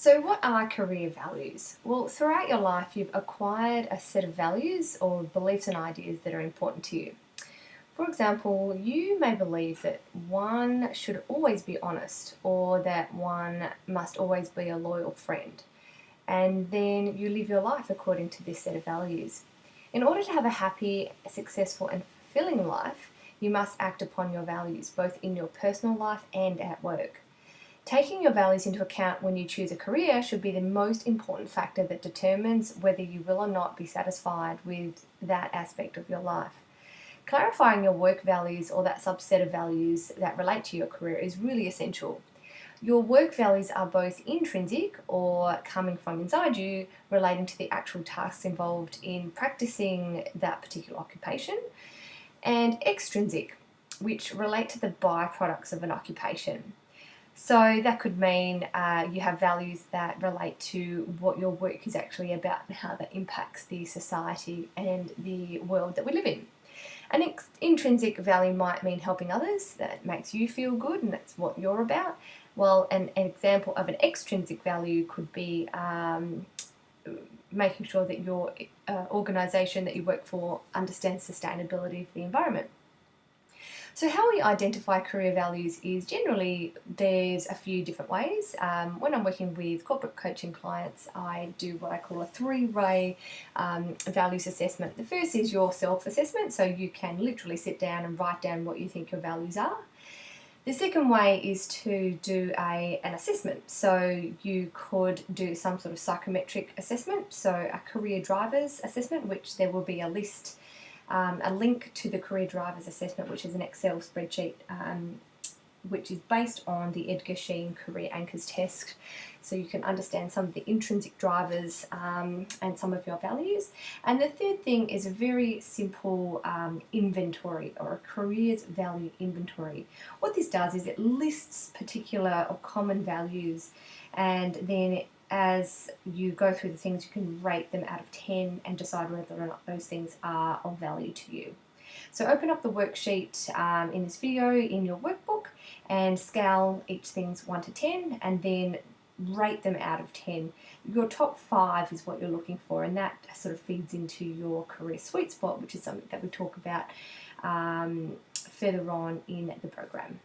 So, what are career values? Well, throughout your life, you've acquired a set of values or beliefs and ideas that are important to you. For example, you may believe that one should always be honest or that one must always be a loyal friend. And then you live your life according to this set of values. In order to have a happy, successful, and fulfilling life, you must act upon your values, both in your personal life and at work. Taking your values into account when you choose a career should be the most important factor that determines whether you will or not be satisfied with that aspect of your life. Clarifying your work values or that subset of values that relate to your career is really essential. Your work values are both intrinsic or coming from inside you, relating to the actual tasks involved in practicing that particular occupation, and extrinsic, which relate to the byproducts of an occupation. So that could mean you have values that relate to what your work is actually about and how that impacts the society and the world that we live in. An intrinsic value might mean helping others, that makes you feel good and that's what you're about. Well, an example of an extrinsic value could be making sure that your organisation that you work for understands sustainability for the environment. So how we identify career values is generally there's a few different ways. When I'm working with corporate coaching clients, I do what I call a three-way values assessment. The first is your self-assessment, so you can literally sit down and write down what you think your values are. The second way is to do an assessment. So you could do some sort of psychometric assessment, so a career drivers assessment, which there will be a list, a link to the career drivers assessment, which is an Excel spreadsheet, which is based on the Edgar Schein Career Anchors test. So you can understand some of the intrinsic drivers and some of your values. And the third thing is a very simple inventory, or a careers value inventory. What this does is it lists particular or common values, and then as you go through the things, you can rate them out of 10 and decide whether or not those things are of value to you. So open up the worksheet in this video in your workbook and scale each thing's 1 to 10 and then rate them out of 10. Your top 5 is what you're looking for, and that sort of feeds into your career sweet spot, which is something that we talk about further on in the program.